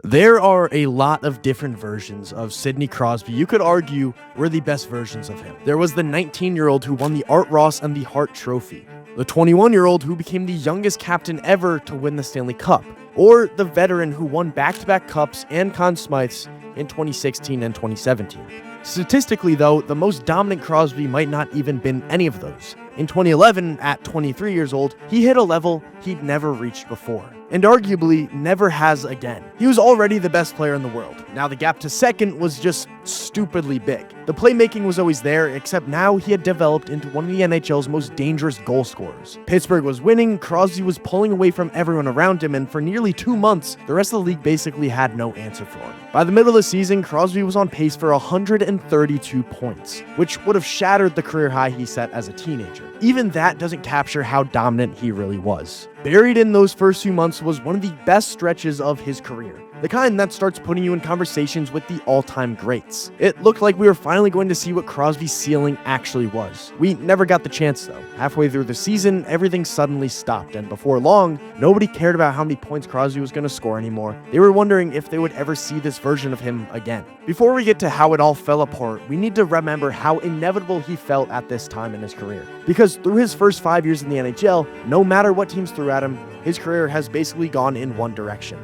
There are a lot of different versions of Sidney Crosby you could argue were the best versions of him. There was the 19-year-old who won the Art Ross and the Hart Trophy, the 21-year-old who became the youngest captain ever to win the Stanley Cup, or the veteran who won back-to-back cups and Conn Smythes in 2016 and 2017. Statistically, though, the most dominant Crosby might not even been any of those. In 2011, at 23 years old, he hit a level he'd never reached before, and arguably never has again. He was already the best player in the world. Now the gap to second was just stupidly big. The playmaking was always there, except now he had developed into one of the NHL's most dangerous goal scorers. Pittsburgh was winning, Crosby was pulling away from everyone around him, and for nearly 2 months, the rest of the league basically had no answer for him. By the middle of the season, Crosby was on pace for 132 points, which would have shattered the career high he set as a teenager. Even that doesn't capture how dominant he really was. Buried in those first few months was one of the best stretches of his career, the kind that starts putting you in conversations with the all-time greats. It looked like we were finally going to see what Crosby's ceiling actually was. We never got the chance though. Halfway through the season, everything suddenly stopped, and before long, nobody cared about how many points Crosby was going to score anymore. They were wondering if they would ever see this version of him again. Before we get to how it all fell apart, we need to remember how inevitable he felt at this time in his career. Because through his first 5 years in the NHL, no matter what teams threw at him, his career has basically gone in one direction: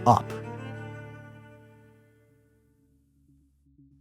up.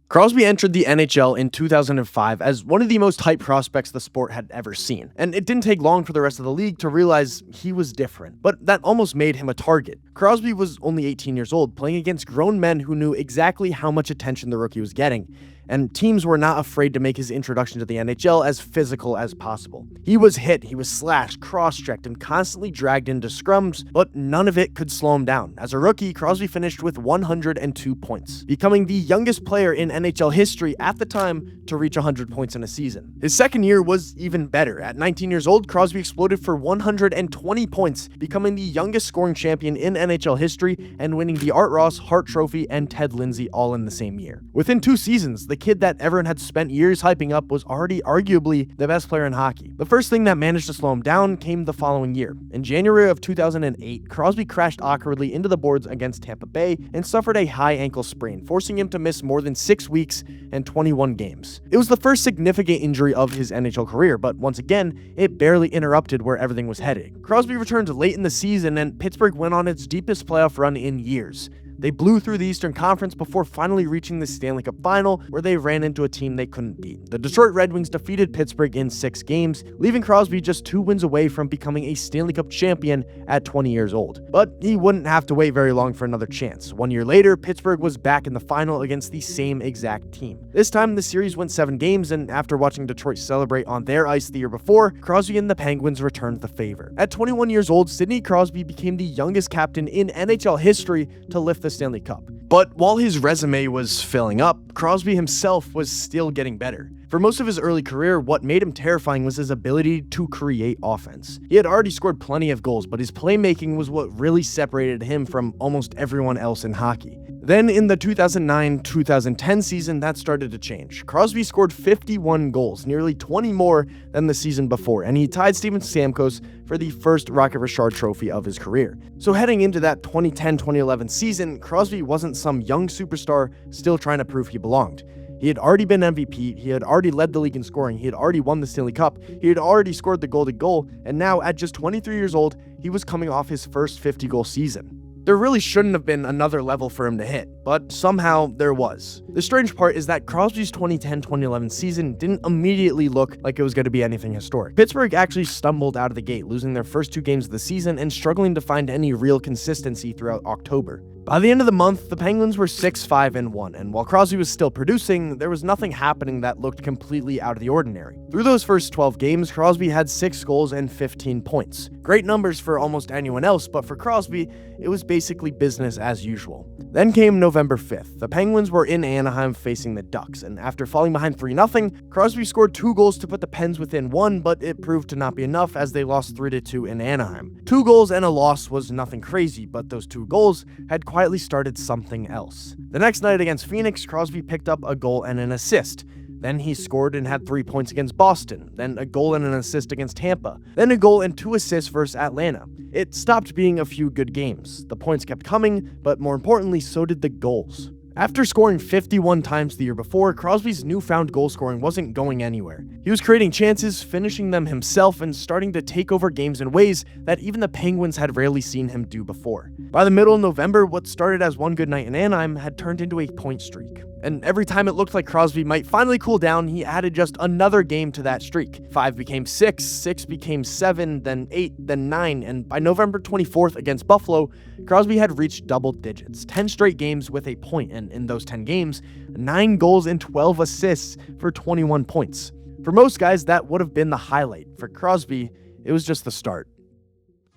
Crosby entered the NHL in 2005 as one of the most hyped prospects the sport had ever seen, and it didn't take long for the rest of the league to realize he was different, but that almost made him a target. Crosby was only 18 years old, playing against grown men who knew exactly how much attention the rookie was getting, and teams were not afraid to make his introduction to the NHL as physical as possible. He was hit, he was slashed, cross-checked, and constantly dragged into scrums, but none of it could slow him down. As a rookie, Crosby finished with 102 points, becoming the youngest player in NHL history at the time to reach 100 points in a season. His second year was even better. At 19 years old, Crosby exploded for 120 points, becoming the youngest scoring champion in NHL history and winning the Art Ross, Hart Trophy, and Ted Lindsay all in the same year. Within 2 seasons, the kid that everyone had spent years hyping up was already arguably the best player in hockey. The first thing that managed to slow him down came the following year. In January of 2008, Crosby crashed awkwardly into the boards against Tampa Bay and suffered a high ankle sprain, forcing him to miss more than 6 weeks and 21 games. It was the first significant injury of his NHL career, but once again, it barely interrupted where everything was heading. Crosby returned late in the season, and Pittsburgh went on its deepest playoff run in years. They blew through the Eastern Conference before finally reaching the Stanley Cup Final, where they ran into a team they couldn't beat. The Detroit Red Wings defeated Pittsburgh in 6 games, leaving Crosby just 2 wins away from becoming a Stanley Cup champion at 20 years old. But he wouldn't have to wait very long for another chance. 1 year later, Pittsburgh was back in the final against the same exact team. This time, the series went 7 games, and after watching Detroit celebrate on their ice the year before, Crosby and the Penguins returned the favor. At 21 years old, Sidney Crosby became the youngest captain in NHL history to lift the Stanley Cup. But while his resume was filling up, Crosby himself was still getting better. For most of his early career, what made him terrifying was his ability to create offense. He had already scored plenty of goals, but his playmaking was what really separated him from almost everyone else in hockey. Then in the 2009-2010 season, that started to change. Crosby scored 51 goals, nearly 20 more than the season before, and he tied Steven Stamkos for the first Rocket Richard trophy of his career. So heading into that 2010-2011 season, Crosby wasn't some young superstar still trying to prove he belonged. He had already been MVP, he had already led the league in scoring, he had already won the Stanley Cup, he had already scored the golden goal, and now at just 23 years old, he was coming off his first 50-goal season. There really shouldn't have been another level for him to hit, but somehow there was. The strange part is that Crosby's 2010-2011 season didn't immediately look like it was going to be anything historic. Pittsburgh actually stumbled out of the gate, losing their first 2 games of the season and struggling to find any real consistency throughout October. By the end of the month, the Penguins were 6-5-1, and while Crosby was still producing, there was nothing happening that looked completely out of the ordinary. Through those first 12 games, Crosby had 6 goals and 15 points. Great numbers for almost anyone else, but for Crosby, it was basically business as usual. Then came November 5th. The Penguins were in Anaheim facing the Ducks, and after falling behind 3-0, Crosby scored 2 goals to put the Pens within 1, but it proved to not be enough as they lost 3-2 in Anaheim. 2 goals and a loss was nothing crazy, but those 2 goals had quietly started something else. The next night against Phoenix, Crosby picked up a goal and an assist. Then he scored and had 3 points against Boston, then a goal and an assist against Tampa, then a goal and 2 assists versus Atlanta. It stopped being a few good games. The points kept coming, but more importantly, so did the goals. After scoring 51 times the year before, Crosby's newfound goal scoring wasn't going anywhere. He was creating chances, finishing them himself, and starting to take over games in ways that even the Penguins had rarely seen him do before. By the middle of November, what started as one good night in Anaheim had turned into a point streak. And every time it looked like Crosby might finally cool down, he added just another game to that streak. 5 became 6, 6 became 7, then 8, then 9, and by November 24th against Buffalo, Crosby had reached double digits, 10 straight games with a point, and in those 10 games, 9 goals and 12 assists for 21 points. For most guys, that would have been the highlight. For Crosby, it was just the start.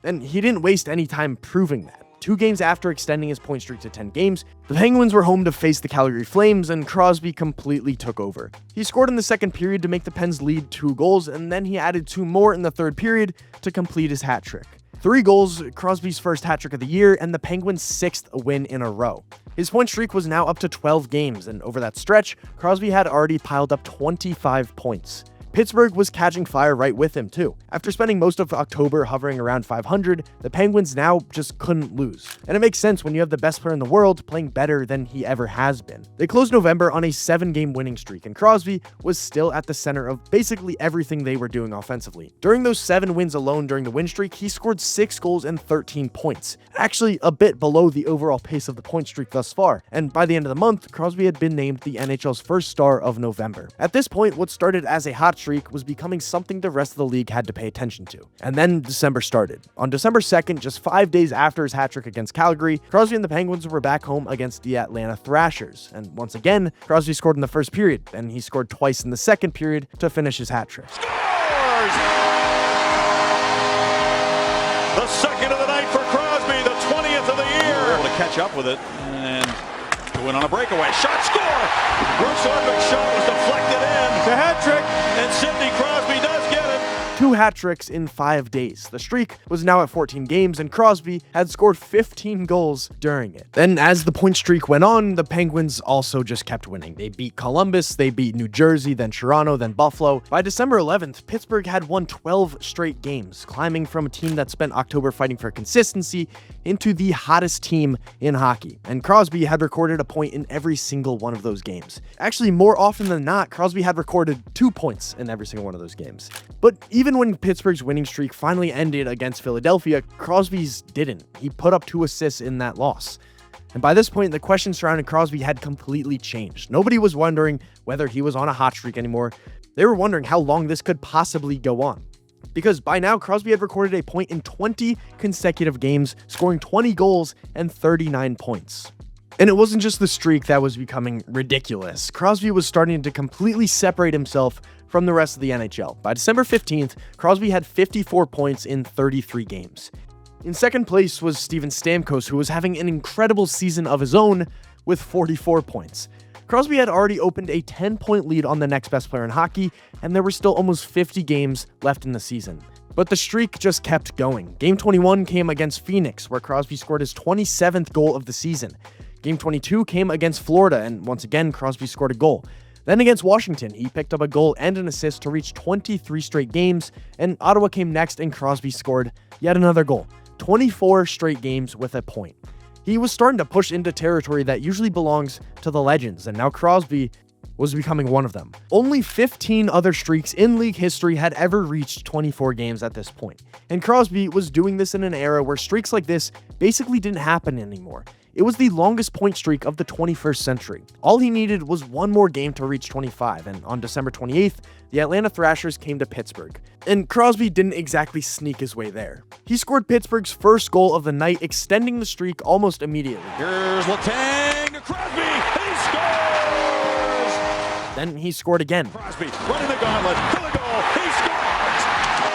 And he didn't waste any time proving that. 2 games after extending his point streak to 10 games, the Penguins were home to face the Calgary Flames, and Crosby completely took over. He scored in the second period to make the Pens lead 2 goals, and then he added 2 more in the third period to complete his hat trick. 3 goals, Crosby's first hat trick of the year, and the Penguins' 6th win in a row. His point streak was now up to 12 games, and over that stretch, Crosby had already piled up 25 points. Pittsburgh was catching fire right with him, too. After spending most of October hovering around 500, the Penguins now just couldn't lose. And it makes sense when you have the best player in the world playing better than he ever has been. They closed November on a 7-game winning streak, and Crosby was still at the center of basically everything they were doing offensively. During those 7 wins alone during the win streak, he scored 6 goals and 13 points. Actually, a bit below the overall pace of the point streak thus far. And by the end of the month, Crosby had been named the NHL's first star of November. At this point, what started as a hot streak was becoming something the rest of the league had to pay attention to. And then December started. On December 2nd, just 5 days after his hat trick against Calgary, Crosby and the Penguins were back home against the Atlanta Thrashers. And once again, Crosby scored in the first period, and he scored twice in the second period to finish his hat trick. Scores! The second of the night for Crosby, the 20th of the year. We're able to catch up with it and to win on a breakaway. Shot, score! Bruce Orpik's shot was deflected in. It's a hat trick, and Sidney Crosby does get it. 2 hat tricks in 5 days. The streak was now at 14 games, and Crosby had scored 15 goals during it. Then, as the point streak went on, the Penguins also just kept winning. They beat Columbus, they beat New Jersey, then Toronto, then Buffalo. By December 11th, Pittsburgh had won 12 straight games, climbing from a team that spent October fighting for consistency into the hottest team in hockey. And Crosby had recorded a point in every single one of those games. Actually, more often than not, Crosby had recorded 2 points in every single one of those games. But even when Pittsburgh's winning streak finally ended against Philadelphia, Crosby's didn't. He put up 2 assists in that loss. And by this point, the question surrounding Crosby had completely changed. Nobody was wondering whether he was on a hot streak anymore. They were wondering how long this could possibly go on. Because by now, Crosby had recorded a point in 20 consecutive games, scoring 20 goals and 39 points. And it wasn't just the streak that was becoming ridiculous. Crosby was starting to completely separate himself from the rest of the NHL. By December 15th, Crosby had 54 points in 33 games. In second place was Steven Stamkos, who was having an incredible season of his own with 44 points. Crosby had already opened a 10-point lead on the next best player in hockey, and there were still almost 50 games left in the season. But the streak just kept going. Game 21 came against Phoenix, where Crosby scored his 27th goal of the season. Game 22 came against Florida, and once again, Crosby scored a goal. Then against Washington, he picked up a goal and an assist to reach 23 straight games, and Ottawa came next and Crosby scored yet another goal. 24 straight games with a point. He was starting to push into territory that usually belongs to the legends, and now Crosby was becoming one of them. Only 15 other streaks in league history had ever reached 24 games at this point, and Crosby was doing this in an era where streaks like this basically didn't happen anymore. It was the longest point streak of the 21st century. All he needed was one more game to reach 25, and on December 28th, the Atlanta Thrashers came to Pittsburgh. And Crosby didn't exactly sneak his way there. He scored Pittsburgh's first goal of the night, extending the streak almost immediately. Here's Letang to Crosby. He scores! Then he scored again. Crosby running the gauntlet for the goal. He scores!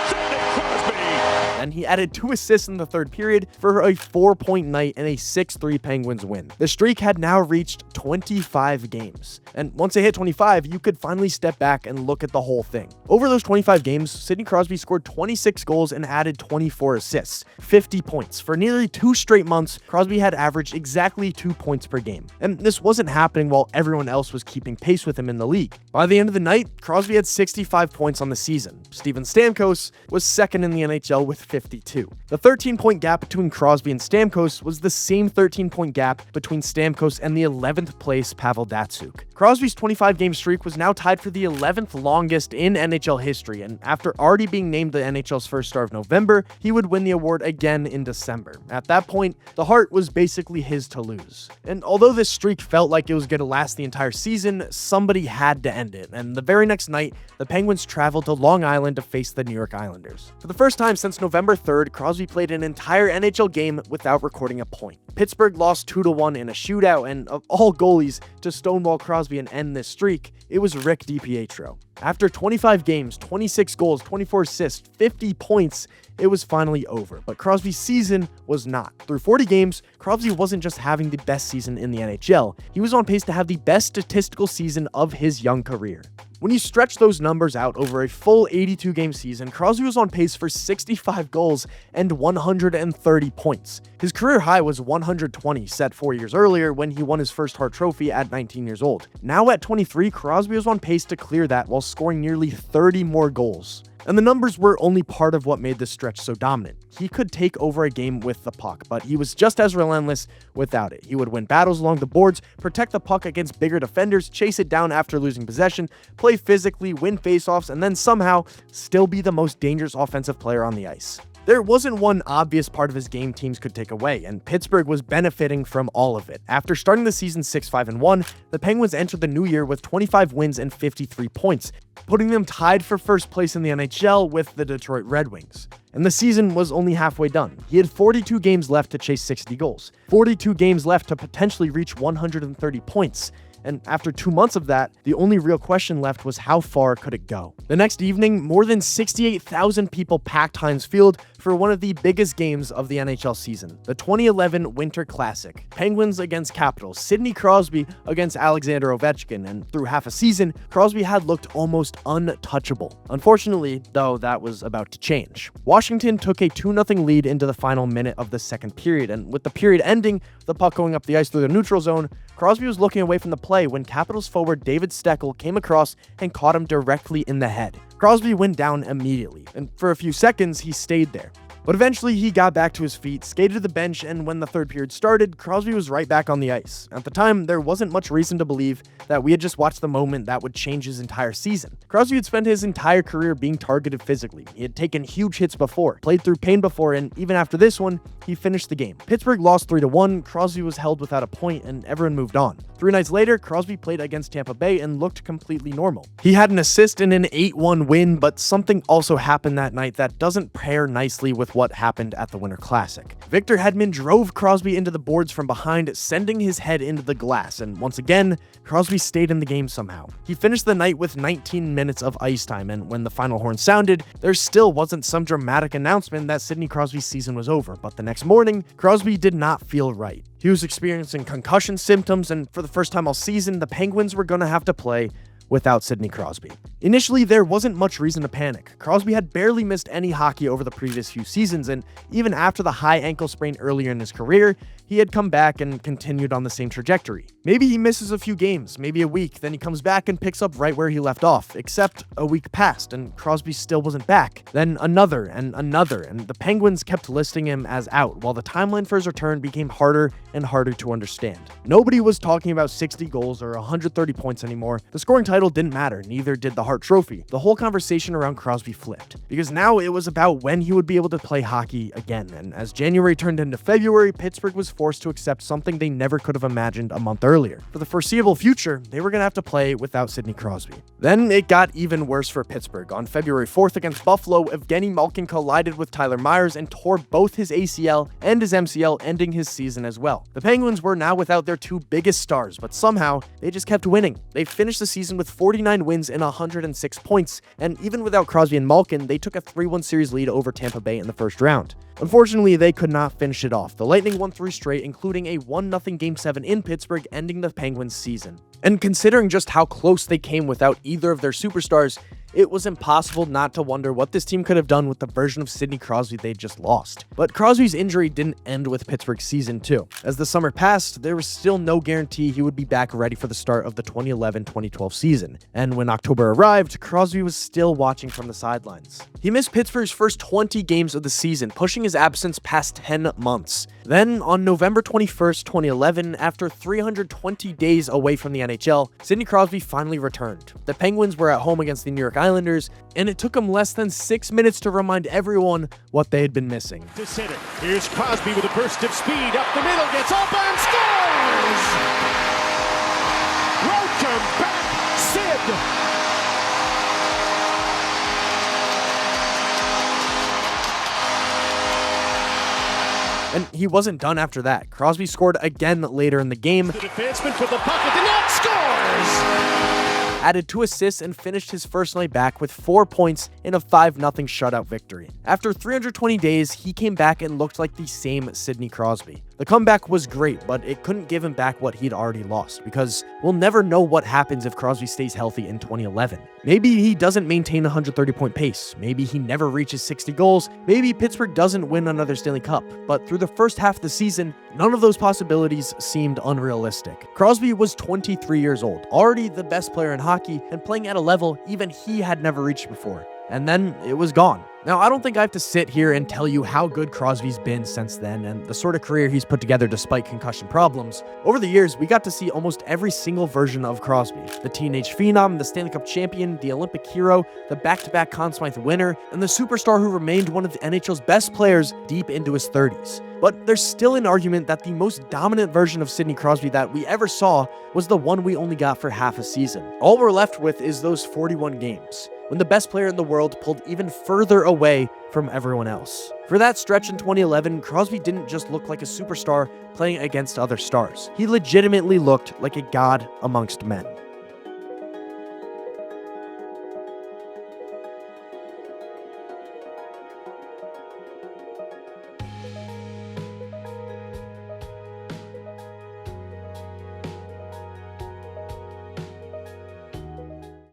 Sidney Crosby! and he added 2 assists in the third period for a 4-point night and a 6-3 Penguins win. The streak had now reached 25 games, and once it hit 25, you could finally step back and look at the whole thing. Over those 25 games, Sidney Crosby scored 26 goals and added 24 assists, 50 points. For nearly 2 straight months, Crosby had averaged exactly 2 points per game, and this wasn't happening while everyone else was keeping pace with him in the league. By the end of the night, Crosby had 65 points on the season. Steven Stamkos was second in the NHL with 52. The 13-point gap between Crosby and Stamkos was the same 13-point gap between Stamkos and the 11th place Pavel Datsyuk. Crosby's 25-game streak was now tied for the 11th longest in NHL history, and after already being named the NHL's first star of November, he would win the award again in December. At that point, the Hart was basically his to lose. And although this streak felt like it was going to last the entire season, somebody had to end it, and the very next night, the Penguins traveled to Long Island to face the New York Islanders. For the first time since November 3rd, Crosby played an entire NHL game without recording a point. Pittsburgh lost 2-1 in a shootout, and of all goalies to stonewall Crosby and end this streak, it was Rick DiPietro. After 25 games, 26 goals, 24 assists, 50 points, it was finally over. But Crosby's season was not. Through 40 games, Crosby wasn't just having the best season in the NHL, he was on pace to have the best statistical season of his young career. When you stretch those numbers out over a full 82-game season, Crosby was on pace for 65 goals and 130 points. His career high was 120, set 4 years earlier when he won his first Hart Trophy at 19 years old. Now at 23, Crosby was on pace to clear that while scoring nearly 30 more goals. And the numbers were only part of what made this stretch so dominant. He could take over a game with the puck, but he was just as relentless without it. He would win battles along the boards, protect the puck against bigger defenders, chase it down after losing possession, play physically, win faceoffs, and then somehow still be the most dangerous offensive player on the ice. There wasn't one obvious part of his game teams could take away, and Pittsburgh was benefiting from all of it. After starting the season 6-5-1, the Penguins entered the new year with 25 wins and 53 points, putting them tied for first place in the NHL with the Detroit Red Wings. And the season was only halfway done. He had 42 games left to chase 60 goals, 42 games left to potentially reach 130 points. And after 2 months of that, the only real question left was how far could it go? The next evening, more than 68,000 people packed Heinz Field for one of the biggest games of the NHL season, the 2011 Winter Classic. Penguins against Capitals, Sidney Crosby against Alexander Ovechkin, and through half a season, Crosby had looked almost untouchable. Unfortunately, though, that was about to change. Washington took a 2-0 lead into the final minute of the second period, and with the period ending, the puck going up the ice through the neutral zone, Crosby was looking away from the play when Capitals forward David Steckel came across and caught him directly in the head. Crosby went down immediately, and for a few seconds, he stayed there. But eventually, he got back to his feet, skated to the bench, and when the third period started, Crosby was right back on the ice. At the time, there wasn't much reason to believe that we had just watched the moment that would change his entire season. Crosby had spent his entire career being targeted physically. He had taken huge hits before, played through pain before, and even after this one, he finished the game. Pittsburgh lost 3-1, Crosby was held without a point, and everyone moved on. 3 nights later, Crosby played against Tampa Bay and looked completely normal. He had an assist in an 8-1 win, but something also happened that night that doesn't pair nicely with what happened at the Winter Classic. Victor Hedman drove Crosby into the boards from behind, sending his head into the glass, and once again, Crosby stayed in the game somehow. He finished the night with 19 minutes of ice time, and when the final horn sounded, there still wasn't some dramatic announcement that Sidney Crosby's season was over, but the next morning, Crosby did not feel right. He was experiencing concussion symptoms, and for the first time all season, the Penguins were going to have to play without Sidney Crosby. Initially, there wasn't much reason to panic. Crosby had barely missed any hockey over the previous few seasons, and even after the high ankle sprain earlier in his career, he had come back and continued on the same trajectory. Maybe he misses a few games, maybe a week, then he comes back and picks up right where he left off, except a week passed and Crosby still wasn't back. Then another, and the Penguins kept listing him as out, while the timeline for his return became harder and harder to understand. Nobody was talking about 60 goals or 130 points anymore. The scoring title didn't matter, neither did the Hart Trophy. The whole conversation around Crosby flipped, because now it was about when he would be able to play hockey again, and as January turned into February, Pittsburgh was forced to accept something they never could have imagined a month earlier. For the foreseeable future, they were going to have to play without Sidney Crosby. Then it got even worse for Pittsburgh. On February 4th against Buffalo, Evgeny Malkin collided with Tyler Myers and tore both his ACL and his MCL, ending his season as well. The Penguins were now without their 2 biggest stars, but somehow they just kept winning. They finished the season with with 49 wins and 106 points, and even without Crosby and Malkin, they took a 3-1 series lead over Tampa Bay in the first round. Unfortunately, they could not finish it off. The Lightning won 3 straight, including a 1-0 Game 7 in Pittsburgh, ending the Penguins' season. And considering just how close they came without either of their superstars, it was impossible not to wonder what this team could have done with the version of Sidney Crosby they'd just lost. But Crosby's injury didn't end with Pittsburgh's season 2. As the summer passed, there was still no guarantee he would be back ready for the start of the 2011-2012 season. And when October arrived, Crosby was still watching from the sidelines. He missed Pittsburgh's first 20 games of the season, pushing his absence past 10 months. Then, on November 21st, 2011, after 320 days away from the NHL, Sidney Crosby finally returned. The Penguins were at home against the New York Islanders, and it took him less than 6 minutes to remind everyone what they had been missing. Here's Crosby with a burst of speed up the middle, gets open, scores! Welcome back, Sid! And he wasn't done after that. Crosby scored again later in the game. The defenseman with the puck at the net, scores! Added 2 assists and finished his first night back with 4 points in a 5-0 shutout victory. After 320 days, he came back and looked like the same Sidney Crosby. The comeback was great, but it couldn't give him back what he'd already lost, because we'll never know what happens if Crosby stays healthy in 2011. Maybe he doesn't maintain a 130-point pace, maybe he never reaches 60 goals, maybe Pittsburgh doesn't win another Stanley Cup, but through the first half of the season, none of those possibilities seemed unrealistic. Crosby was 23 years old, already the best player in hockey, and playing at a level even he had never reached before. And then it was gone. Now, I don't think I have to sit here and tell you how good Crosby's been since then and the sort of career he's put together despite concussion problems. Over the years, we got to see almost every single version of Crosby. The teenage phenom, the Stanley Cup champion, the Olympic hero, the back-to-back Conn Smythe winner, and the superstar who remained one of the NHL's best players deep into his 30s. But there's still an argument that the most dominant version of Sidney Crosby that we ever saw was the one we only got for half a season. All we're left with is those 41 games, when the best player in the world pulled even further away from everyone else. For that stretch in 2011, Crosby didn't just look like a superstar playing against other stars. He legitimately looked like a god amongst men.